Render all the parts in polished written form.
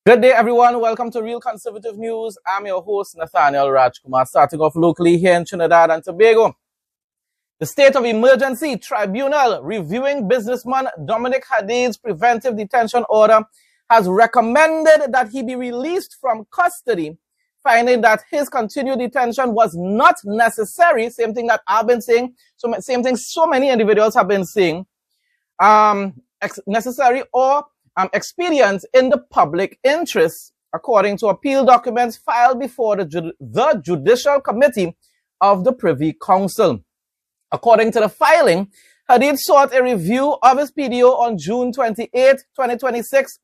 Good day, everyone. Welcome to Real Conservative News. I'm your host, Nathaniel Rajkumar, starting off locally here in Trinidad and Tobago. The state of emergency tribunal reviewing businessman Dominic Hadeed's preventive detention order has recommended that he be released from custody, finding that his continued detention was not necessary. Same thing that I've been saying. Same thing so many individuals have been saying. Necessary or expedient in the public interest, according to appeal documents filed before the Judicial Committee of the Privy Council. According to the filing, Hadeed sought a review of his PDO on June 28, 2026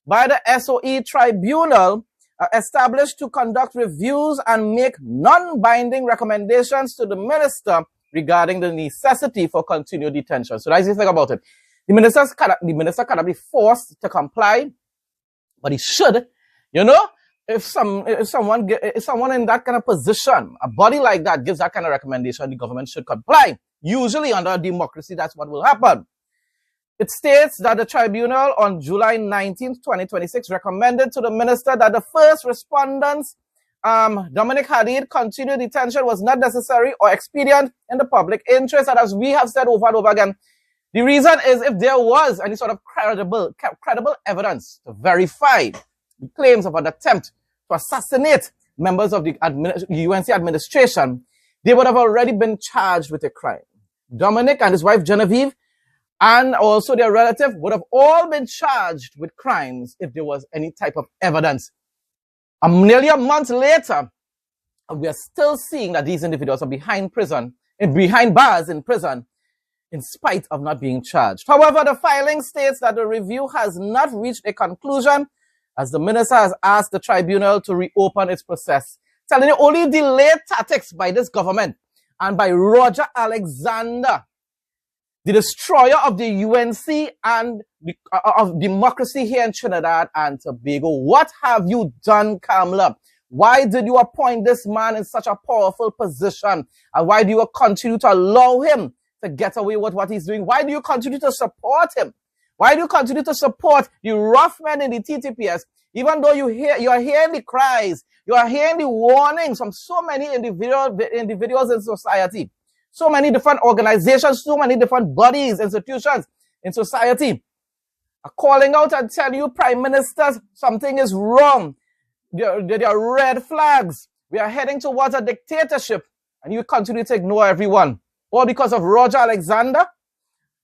by the SoE Tribunal established to conduct reviews and make non-binding recommendations to the minister regarding the necessity for continued detention. So that's the thing about it. The minister cannot be forced to comply, but he should. You know, if someone in that kind of position, a body like that gives that kind of recommendation, the government should comply. Usually under a democracy, that's what will happen. It states that the tribunal on July 19, 2026 recommended to the minister that the first respondent's Dominic Hadeed continued detention was not necessary or expedient in the public interest. And as we have said over and over again, the reason is if there was any sort of credible evidence to verify the claims of an attempt to assassinate members of the UNC administration, they would have already been charged with a crime. Dominic and his wife Genevieve and also their relative would have all been charged with crimes if there was any type of evidence. Nearly a month later, we are still seeing that these individuals are behind bars in prison, in spite of not being charged. However, the filing states that the review has not reached a conclusion, as the minister has asked the tribunal to reopen its process, telling you only delayed tactics by this government and by Roger Alexander, the destroyer of the UNC and of democracy here in Trinidad and Tobago. What have you done, Kamala? Why did you appoint this man in such a powerful position? And why do you continue to allow him to get away with what he's doing? Why do you continue to support him? Why do you continue to support the rough men in the TTPS, even though you are hearing the cries, you are hearing the warnings from so many individuals in society, so many different organizations, so many different bodies, institutions in society are calling out and telling you, Prime Minister, something is wrong. There are red flags. We are heading towards a dictatorship, and you continue to ignore everyone. Or because of Roger Alexander?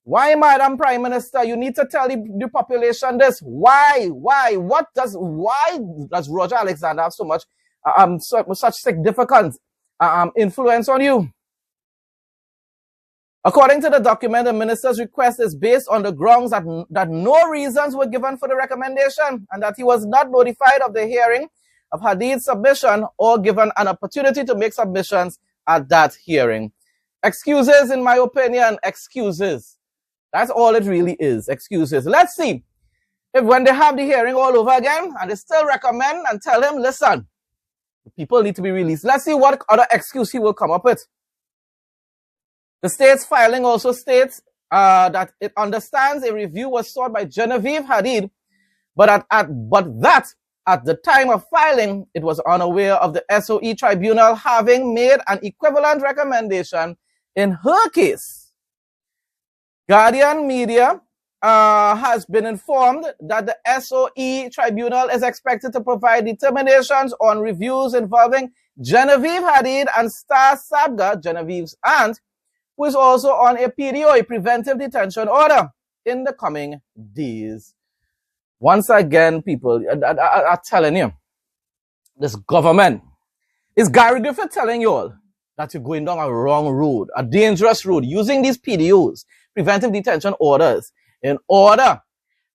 Why, Madam Prime Minister, you need to tell the population this? Why? Why does Roger Alexander have so much, such significant influence on you? According to the document, the minister's request is based on the grounds that no reasons were given for the recommendation and that he was not notified of the hearing of Hadeed's submission or given an opportunity to make submissions at that hearing. Excuses, in my opinion, excuses. That's all it really is, excuses. Let's see if when they have the hearing all over again and they still recommend and tell him, listen, the people need to be released. Let's see what other excuse he will come up with. The state's filing also states that it understands a review was sought by Genevieve Hadeed, but that at the time of filing, it was unaware of the SoE Tribunal having made an equivalent recommendation in her case. Guardian Media has been informed that the SoE Tribunal is expected to provide determinations on reviews involving Genevieve Hadeed and Star Sabga, Genevieve's aunt, who is also on a PDO, a preventive detention order, in the coming days. Once again, people are telling you, this government is Gary Griffith telling you all that you're going down a wrong road, a dangerous road, using these PDOs, preventive detention orders, in order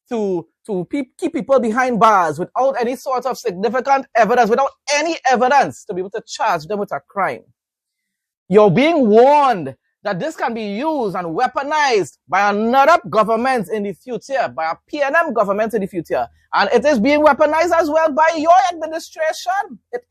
to keep people behind bars without any sort of significant evidence, without any evidence to be able to charge them with a crime. You're being warned that this can be used and weaponized by another government in the future, by a PNM government in the future. And it is being weaponized as well by your administration. It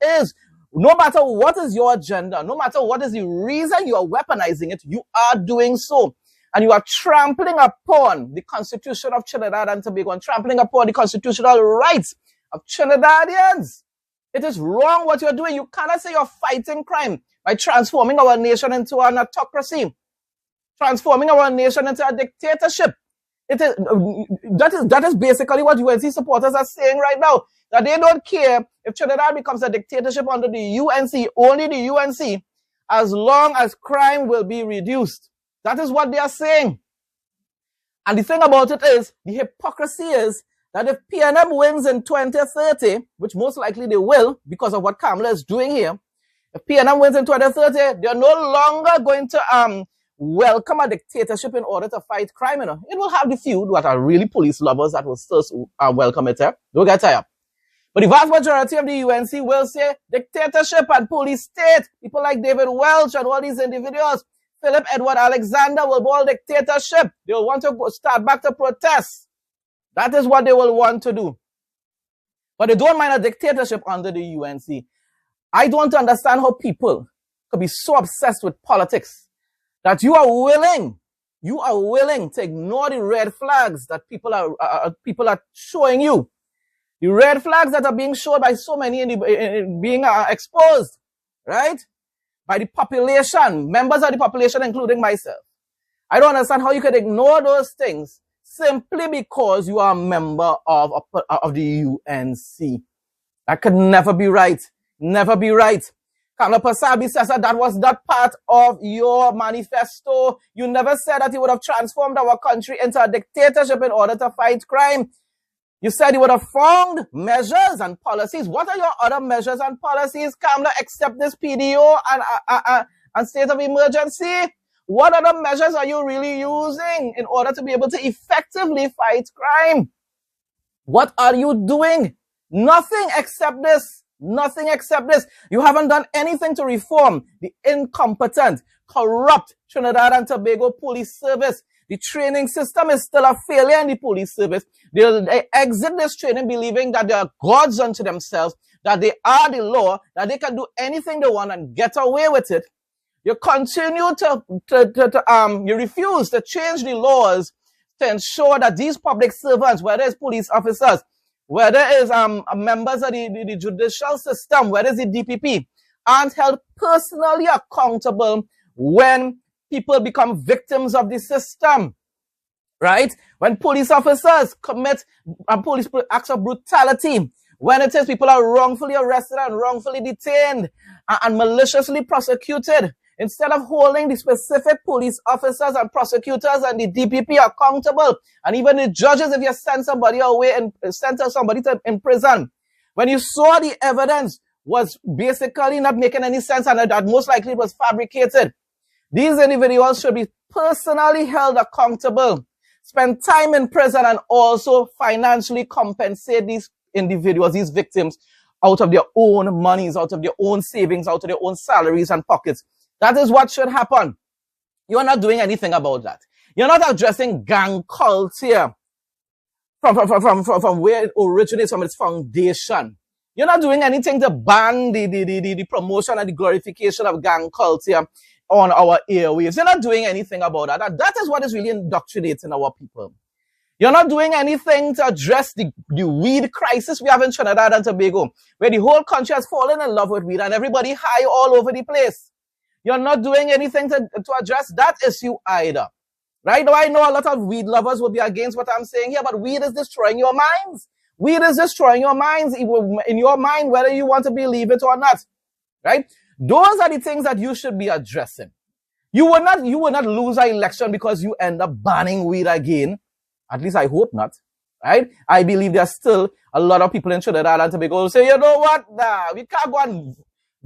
is. No matter what is your agenda, no matter what is the reason you are weaponizing it, you are doing so. and you are trampling upon the Constitution of Trinidad and Tobago and trampling upon the constitutional rights of Trinidadians. It is wrong what you're doing. You cannot say you're fighting crime by transforming our nation into an autocracy, transforming our nation into a dictatorship. That is basically what UNC supporters are saying right now, that they don't care if Trinidad becomes a dictatorship under the UNC, only the UNC, as long as crime will be reduced. That is what they are saying. And the thing about it is, the hypocrisy is that if PNM wins in 2030, which most likely they will because of what Kamala is doing here, if PNM wins in 2030, they are no longer going to welcome a dictatorship in order to fight crime. You know? It will have the few that are really police lovers that will still welcome it. Don't get tired. But the vast majority of the UNC will say dictatorship and police state. People like David Welch and all these individuals, Philip Edward Alexander, will call dictatorship. They will want to start back to protest. That is what they will want to do. But they don't mind a dictatorship under the UNC. I don't understand how people could be so obsessed with politics that you are willing to ignore the red flags that people are showing you. The red flags that are being shown by so many being exposed, right? By the population, members of the population, including myself. I don't understand how you could ignore those things simply because you are a member of the UNC. That could never be right. Never be right. Kamala Pasabi says that was not part of your manifesto. You never said that you would have transformed our country into a dictatorship in order to fight crime. You said you would have found measures and policies. What are your other measures and policies, Kamala, except this PDO and state of emergency? What other measures are you really using in order to be able to effectively fight crime? What are you doing? Nothing except this. Nothing except this. You haven't done anything to reform the incompetent, corrupt Trinidad and Tobago police service. The training system is still a failure in the police service. They exit this training believing that they are gods unto themselves, that they are the law, that they can do anything they want and get away with it. You continue you refuse to change the laws to ensure that these public servants, whether it's police officers, whether it's members of the judicial system, whether it's the DPP, aren't held personally accountable when people become victims of the system, right? When police officers commit police acts of brutality, when it is people are wrongfully arrested and wrongfully detained and maliciously prosecuted, instead of holding the specific police officers and prosecutors and the DPP accountable, and even the judges, if you send somebody away and send somebody in prison, when you saw the evidence was basically not making any sense and that most likely was fabricated, these individuals should be personally held accountable, spend time in prison, and also financially compensate these individuals, these victims, out of their own monies, out of their own savings, out of their own salaries and pockets. That is what should happen. You are not doing anything about that. You're not addressing gang culture from where it originates, from its foundation. You're not doing anything to ban the promotion and the glorification of gang culture on our airwaves. You're not doing anything about that. That is what is really indoctrinating our people. You're not doing anything to address the weed crisis we have in Trinidad and Tobago, where the whole country has fallen in love with weed and everybody high all over the place. You're not doing anything to address that issue either. Right now, I know a lot of weed lovers will be against what I'm saying here, but weed is destroying your minds. Weed is destroying your minds, in your mind, whether you want to believe it or not. Right? Those are the things that you should be addressing. You will not lose an election because you end up banning weed again. At least I hope not. Right? I believe there's still a lot of people in Trinidad and Tobago who say, you know what? Nah, we can't go and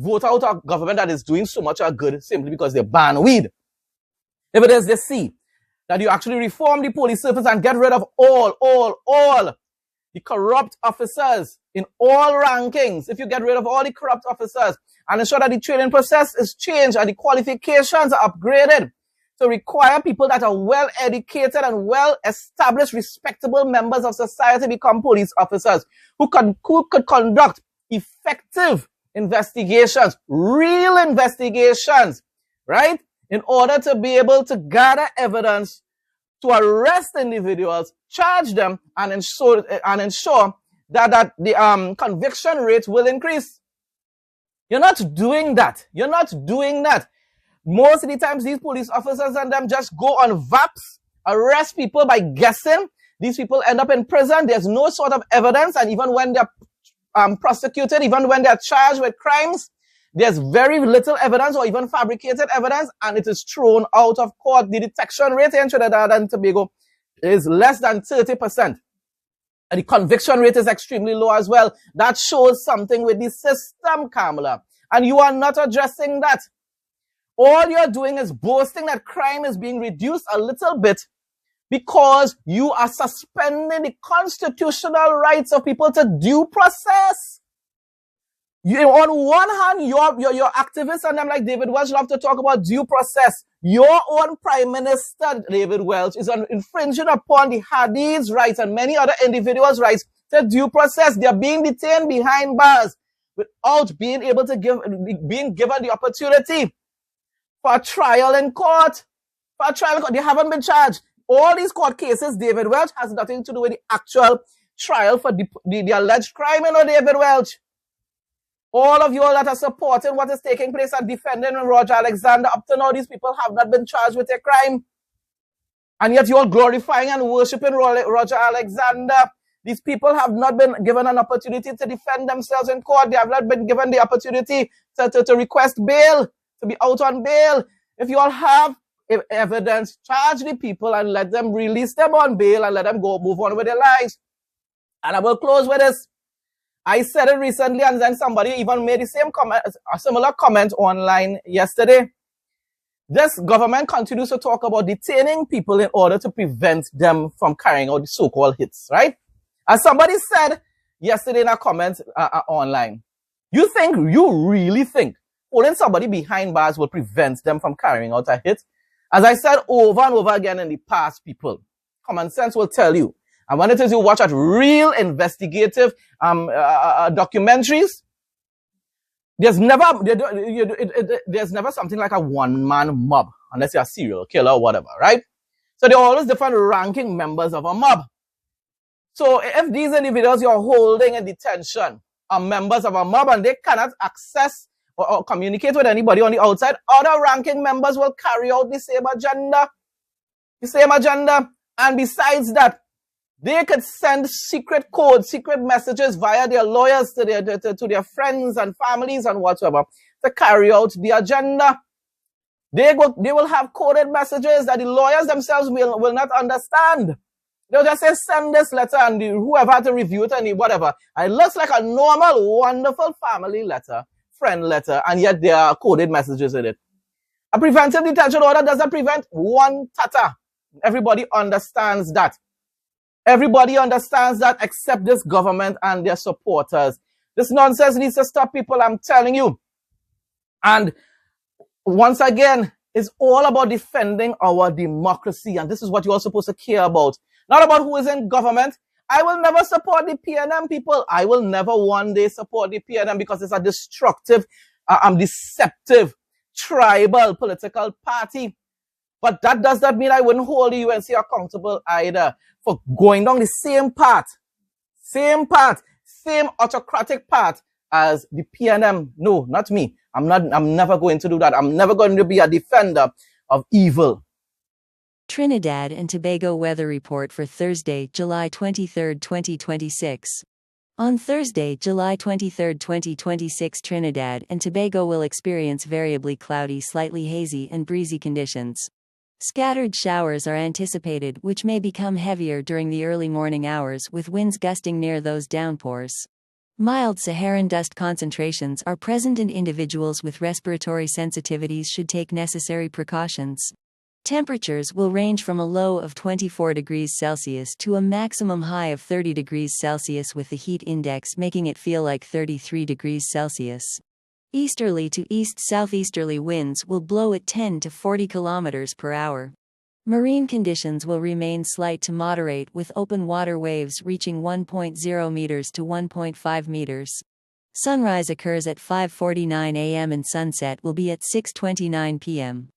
vote out a government that is doing so much good simply because they ban weed. If it is they see that you actually reform the police service and get rid of all the corrupt officers in all rankings, if you get rid of all the corrupt officers and ensure that the training process is changed and the qualifications are upgraded to require people that are well-educated and well-established, respectable members of society become police officers who could conduct effective investigations, real investigations, right? in order to be able to gather evidence to arrest individuals, charge them, and ensure that the conviction rate will increase. You're not doing that. You're not doing that. Most of the times, these police officers and them just go on VAPs, arrest people by guessing. These people end up in prison. There's no sort of evidence, and even when they're prosecuted, even when they're charged with crimes, there's very little evidence or even fabricated evidence, and it is thrown out of court. The detection rate in Trinidad and Tobago is less than 30%. And the conviction rate is extremely low as well. That shows something with the system, Kamala. And you are not addressing that. All you're doing is boasting that crime is being reduced a little bit because you are suspending the constitutional rights of people to due process. On one hand, your activists and them like David Welch love to talk about due process. Your own Prime Minister, David Welch, is infringing upon the Hadeed's rights and many other individuals' rights to due process. They are being detained behind bars without being able to being given the opportunity for a trial in court. For a trial in court. They haven't been charged. All these court cases, David Welch, has nothing to do with the actual trial for the alleged crime, David Welch. All of you all that are supporting what is taking place and defending Roger Alexander, up to now, these people have not been charged with a crime. And yet you're glorifying and worshipping Roger Alexander. These people have not been given an opportunity to defend themselves in court. They have not been given the opportunity to request bail, to be out on bail. If you all have evidence, charge the people and let them release them on bail and let them go move on with their lives. And I will close with this. I said it recently, and then somebody even made the same comment, a similar comment online yesterday. This government continues to talk about detaining people in order to prevent them from carrying out the so-called hits, right? As somebody said yesterday in a comment online, you really think holding somebody behind bars will prevent them from carrying out a hit? As I said over and over again in the past, people, common sense will tell you. And when it is you watch at real investigative documentaries, there's never something like a one-man mob, unless you're a serial killer or whatever, right? So there are always different ranking members of a mob. So if these individuals you're holding in detention are members of a mob and they cannot access or communicate with anybody on the outside, other ranking members will carry out the same agenda. And besides that, they could send secret codes, secret messages via their lawyers to their friends and families and whatsoever to carry out the agenda. They will have coded messages that the lawyers themselves will not understand. They'll just say, send this letter, and whoever had to review it and whatever. And it looks like a normal, wonderful family letter, friend letter, and yet there are coded messages in it. A preventive detention order doesn't prevent one tata. Everybody understands that. Everybody understands that except this government and their supporters. This nonsense needs to stop, people, I'm telling you. And once again, it's all about defending our democracy. And this is what you're supposed to care about. Not about who is in government. I will never support the PNM, people. I will never one day support the PNM because it's a destructive, deceptive, tribal political party. But that does not mean I wouldn't hold the UNC accountable either for going down the same path, same autocratic path as the PNM. No, not me. I'm never going to do that. I'm never going to be a defender of evil. Trinidad and Tobago weather report for Thursday, July 23, 2026. On Thursday, July 23, 2026, Trinidad and Tobago will experience variably cloudy, slightly hazy, and breezy conditions. Scattered showers are anticipated, which may become heavier during the early morning hours, with winds gusting near those downpours. Mild Saharan dust concentrations are present, and individuals with respiratory sensitivities should take necessary precautions. Temperatures will range from a low of 24 degrees Celsius to a maximum high of 30 degrees Celsius, with the heat index making it feel like 33 degrees Celsius. Easterly to east-southeasterly winds will blow at 10 to 40 kilometers per hour. Marine conditions will remain slight to moderate, with open water waves reaching 1.0 meters to 1.5 meters. Sunrise occurs at 5:49 a.m. and sunset will be at 6:29 p.m.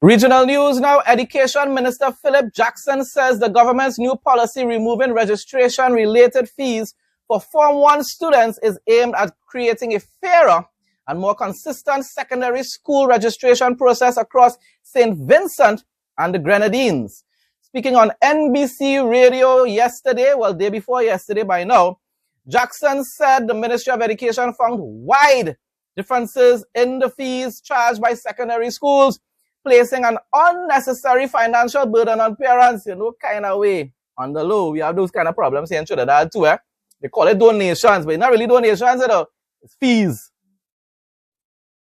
Regional news now. Education Minister Philip Jackson says the government's new policy removing registration-related fees for Form 1 students is aimed at creating a fairer and more consistent secondary school registration process across St. Vincent and the Grenadines. Speaking on NBC Radio yesterday, well, day before yesterday by now, Jackson said the Ministry of Education found wide differences in the fees charged by secondary schools, placing an unnecessary financial burden on parents, kind of way. On the low, we have those kind of problems here in Trinidad too, eh? They call it donations, but it's not really donations, it's fees.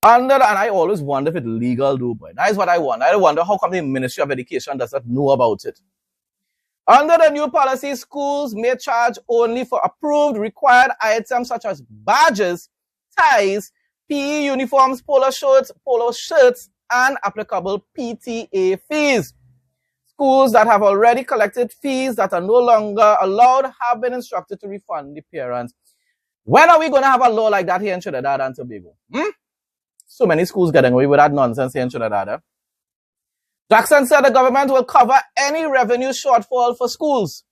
And I always wonder if it's legal, though, boy. That is what I wonder. I wonder how come the Ministry of Education does not know about it. Under the new policy, schools may charge only for approved required items such as badges, ties, PE uniforms, polo shirts, and applicable PTA fees. Schools that have already collected fees that are no longer allowed have been instructed to refund the parents. When are we going to have a law like that here in Trinidad and Tobago? So many schools getting away with that nonsense here in Trinidad. Eh? Jackson said the government will cover any revenue shortfall for schools.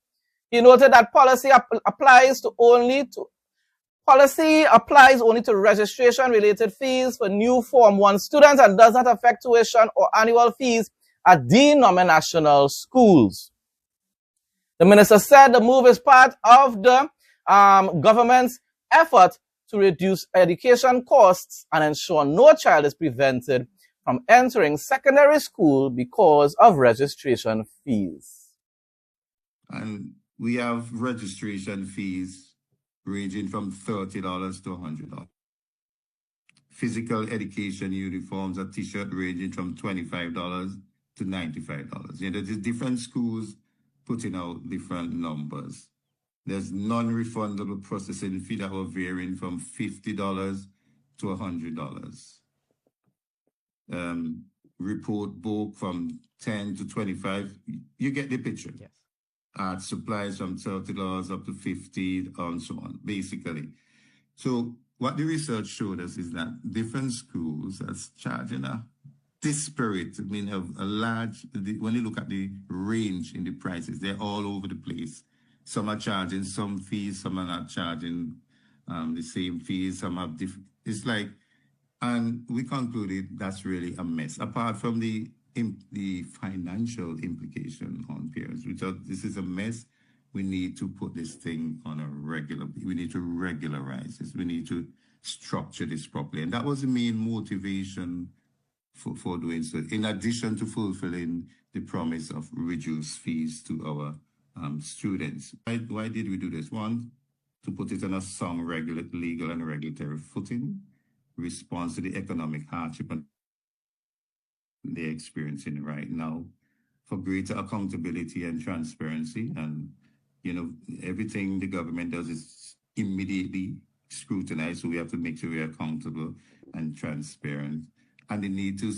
He noted that policy applies only to registration-related fees for new Form 1 students and does not affect tuition or annual fees at denominational schools. The minister said the move is part of the government's effort to reduce education costs and ensure no child is prevented from entering secondary school because of registration fees. And we have registration fees ranging from $30 to $100. Physical education uniforms, a t-shirt ranging from $25 to $95. There's different schools putting out different numbers. There's non-refundable processing fee that will vary from $50 to $100. Report book from $10 to $25. You get the picture. Yes. Art supplies from $30 up to $50 and so on, basically. So what the research showed us is that different schools are charging a disparate, a large, when you look at the range in the prices, they're all over the place. Some are charging some fees, some are not charging the same fees, some have different, it's like, and we concluded that's really a mess. Apart from the financial implication on parents, we thought this is a mess. We need to put this thing on a we need to regularize this. We need to structure this properly. And that was the main motivation for doing so, in addition to fulfilling the promise of reduced fees to our students. Why did we do this? One, to put it on a sound legal and regulatory footing, response to the economic hardship they're experiencing right now, for greater accountability and transparency. And, everything the government does is immediately scrutinized, so we have to make sure we're accountable and transparent. And the need to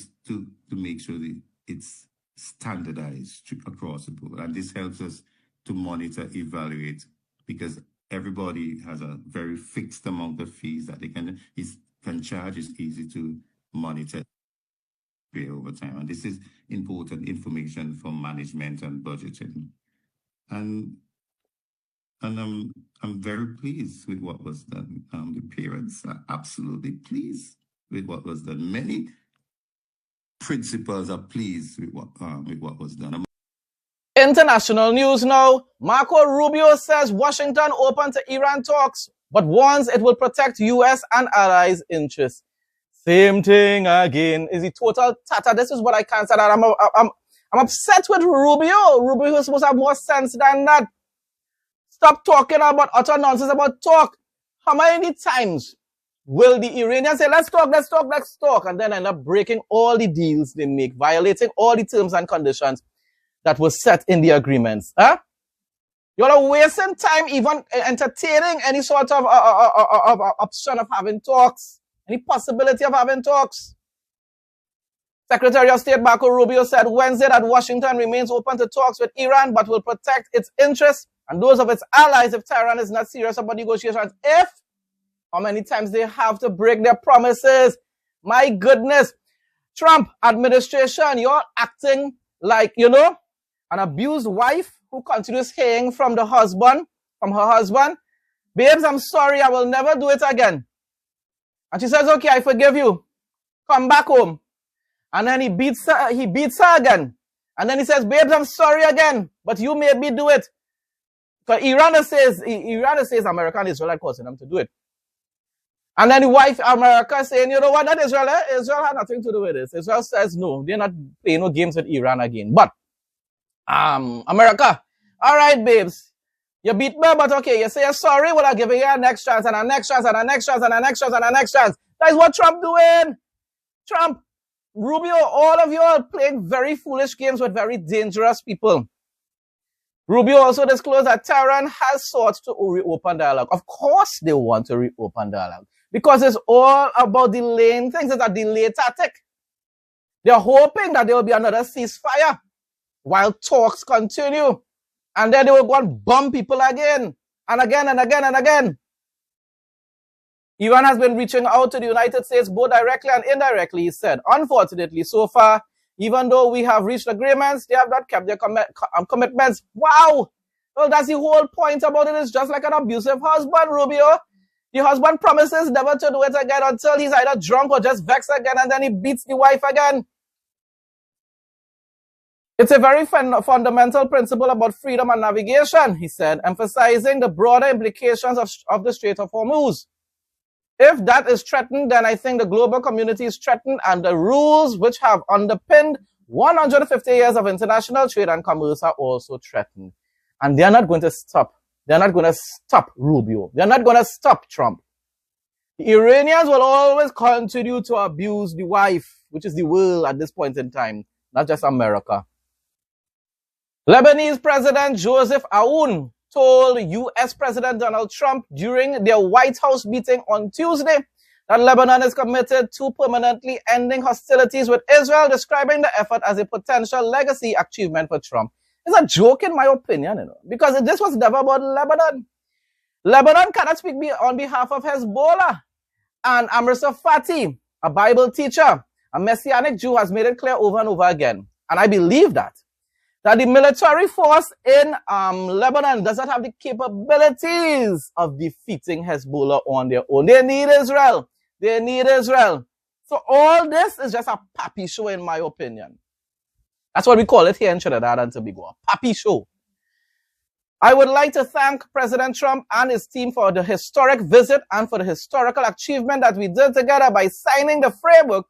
make sure that it's standardized across the board. And this helps us to monitor, evaluate, because everybody has a very fixed amount of fees that they can charge. It's easy to monitor over time. And this is important information for management and budgeting. And I'm very pleased with what was done. The parents are absolutely pleased with what was done. Many principals are pleased with what was done. International news now. Marco Rubio says Washington open to Iran talks, but warns it will protect U.S. and allies' interests. Same thing again. Is he total tata? This is what I can't say. That I'm upset with Rubio. Rubio is supposed to have more sense than that. Stop talking about utter nonsense about talk. How many times will the Iranians say, let's talk, and then end up breaking all the deals they make, violating all the terms and conditions that were set in the agreements? Huh? You're wasting time even entertaining any sort of option of having talks, any possibility of having talks. Secretary of State Marco Rubio said Wednesday that Washington remains open to talks with Iran, but will protect its interests and those of its allies if Tehran is not serious about negotiations. How many times they have to break their promises? My goodness. Trump administration, you're acting like, you know, an abused wife who continues hearing from her husband. Babes, I'm sorry, I will never do it again. And she says, okay, I forgive you. Come back home. And then he beats her again. And then he says, babes, I'm sorry again, but you made me do it. Because Iran says America and Israel are causing them to do it. And then the wife, America, saying, you know what, that Israel had nothing to do with this. Israel says, no, they're not playing no games with Iran again. But, America, all right, babes, you beat me, but okay, you say you're sorry, well, I'll give you a next chance, and a next chance, and a next chance, and a next chance, and a next chance. That is what Trump doing. Trump, Rubio, all of you are playing very foolish games with very dangerous people. Rubio also disclosed that Tehran has sought to reopen dialogue. Of course they want to reopen dialogue. Because it's all about delaying things. It's a delay tactic. They're hoping that there will be another ceasefire while talks continue. And then they will go and bomb people again and again and again and again. Iran has been reaching out to the United States both directly and indirectly, he said. Unfortunately, so far, even though we have reached agreements, they have not kept their commitments. Wow! Well, that's the whole point about it. It's just like an abusive husband, Rubio. The husband promises never to do it again until he's either drunk or just vexed again, and then he beats the wife again. It's a very fundamental principle about freedom and navigation, he said, emphasizing the broader implications of the Strait of Hormuz. If that is threatened, then I think the global community is threatened, and the rules which have underpinned 150 years of international trade and commerce are also threatened. And they're not going to stop. They're not going to stop Rubio. They're not going to stop Trump. The Iranians will always continue to abuse the wife, which is the world at this point in time, not just America. Lebanese President Joseph Aoun told U.S. President Donald Trump during their White House meeting on Tuesday that Lebanon is committed to permanently ending hostilities with Israel, describing the effort as a potential legacy achievement for Trump. It's a joke in my opinion, you know, because this was never about Lebanon. Lebanon cannot speak on behalf of Hezbollah. And Amr Safati, a Bible teacher, a Messianic Jew, has made it clear over and over again. And I believe that the military force in Lebanon does not have the capabilities of defeating Hezbollah on their own. They need Israel. They need Israel. So all this is just a pappy show in my opinion. That's what we call it here in Trinidad and Tobago, a pappy show. I would like to thank President Trump and his team for the historic visit and for the historical achievement that we did together by signing the framework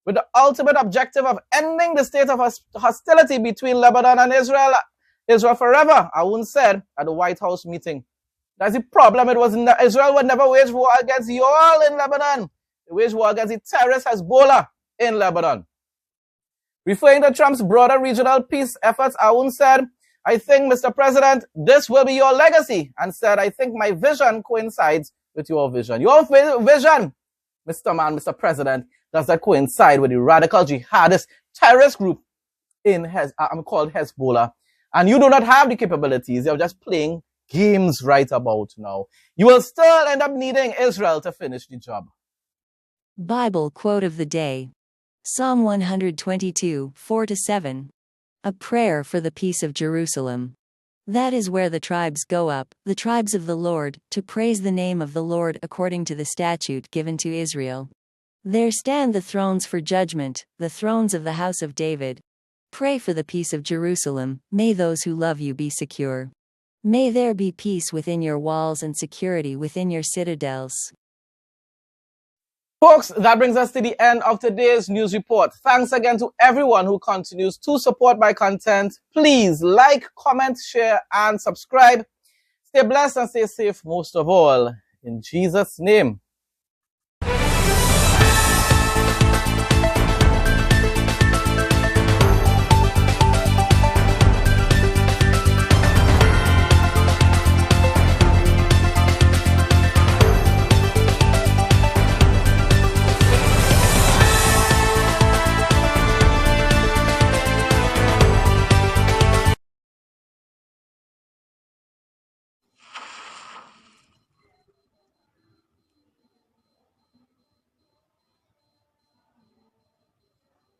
with the ultimate objective of ending the state of hostility between Lebanon and Israel forever, Aoun said at the White House meeting. That's the problem. Israel would never wage war against you all in Lebanon. They wage war against the terrorist Hezbollah in Lebanon. Referring to Trump's broader regional peace efforts, Aoun said, I think, Mr. President, this will be your legacy, and said, I think my vision coincides with your vision. Your vision, Mr. President, does that coincide with the radical jihadist terrorist group called Hezbollah. And you do not have the capabilities. You're just playing games right about now. You will still end up needing Israel to finish the job. Bible quote of the day. Psalm 122, 4-7. A prayer for the peace of Jerusalem. That is where the tribes go up, the tribes of the Lord, to praise the name of the Lord according to the statute given to Israel. There stand the thrones for judgment, the thrones of the house of David. Pray for the peace of Jerusalem, may those who love you be secure. May there be peace within your walls and security within your citadels. Folks, that brings us to the end of today's news report. Thanks again to everyone who continues to support my content. Please like, comment, share, and subscribe. Stay blessed and stay safe most of all. In Jesus' name.